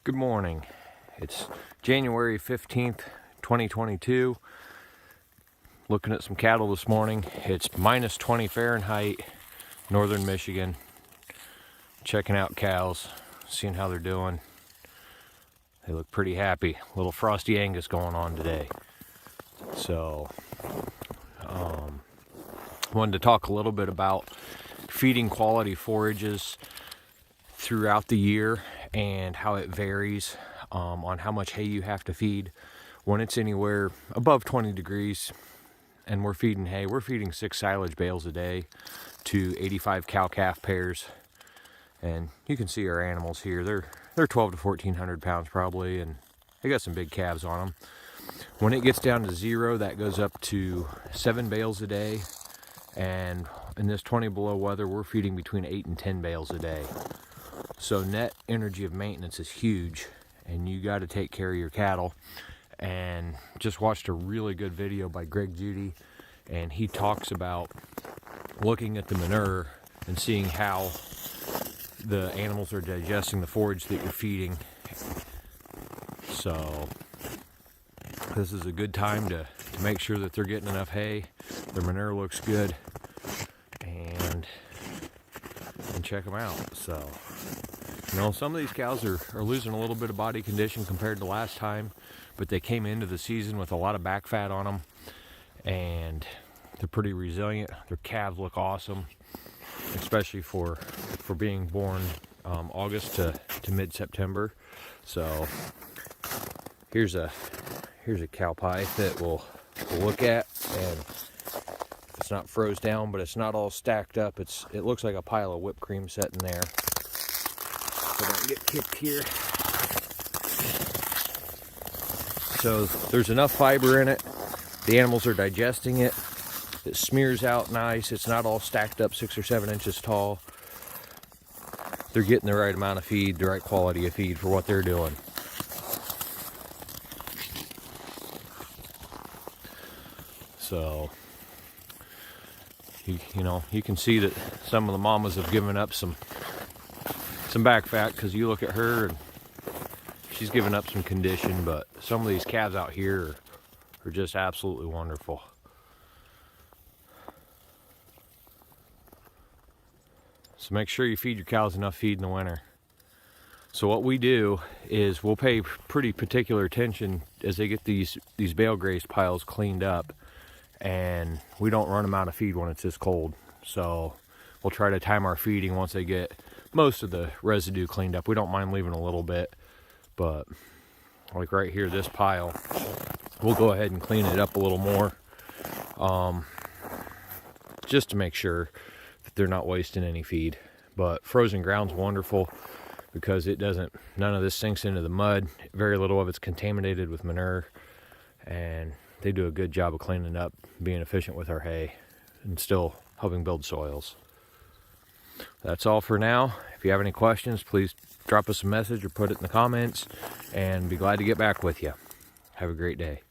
Good morning. It's January 15th, 2022. Looking at some cattle this morning. It's minus 20 Fahrenheit, northern Michigan. Checking out cows, seeing how they're doing. They look pretty happy. A little frosty Angus going on today. So, wanted to talk a little bit about feeding quality forages throughout the year and how it varies on how much hay you have to feed. When it's anywhere above 20 degrees and we're feeding hay, we're feeding 6 silage bales a day to 85 cow-calf pairs. And you can see our animals here. They're 12 to 1400 pounds probably, and they got some big calves on them. When it gets down to 0, that goes up to 7 bales a day. And in this 20 below weather, we're feeding between 8 and 10 bales a day. So net energy of maintenance is huge, and you got to take care of your cattle. And just watched a really good video by Greg Judy, and he talks about looking at the manure and seeing how the animals are digesting the forage that you're feeding. So this is a good time to make sure that they're getting enough hay, their manure looks good, and check them out. So, you know, some of these cows are losing a little bit of body condition compared to last time, but they came into the season with a lot of back fat on them, and they're pretty resilient. Their calves look awesome, especially for being born August to mid-September. So here's a cow pie that we'll look at, and it's not froze down, but it's not all stacked up. It looks like a pile of whipped cream sitting there. So don't get kicked here. So there's enough fiber in it. The animals are digesting it. It smears out nice. It's not all stacked up 6 or 7 inches tall. They're getting the right amount of feed, the right quality of feed for what they're doing. So, you know, you can see that some of the mamas have given up some back fat, because you look at her and she's given up some condition, but some of these calves out here are just absolutely wonderful. So make sure you feed your cows enough feed in the winter. So what we do is we'll pay pretty particular attention as they get these bale grazed piles cleaned up, and we don't run them out of feed when it's this cold. So we'll try to time our feeding once they get most of the residue cleaned up. We don't mind leaving a little bit, but like right here, this pile, we'll go ahead and clean it up a little more, just to make sure that they're not wasting any feed. But frozen ground's wonderful because none of this sinks into the mud. Very little of it's contaminated with manure, and they do a good job of cleaning up, being efficient with our hay, and still helping build soils. That's all for now. If you have any questions, please drop us a message or put it in the comments, and be glad to get back with you. Have a great day.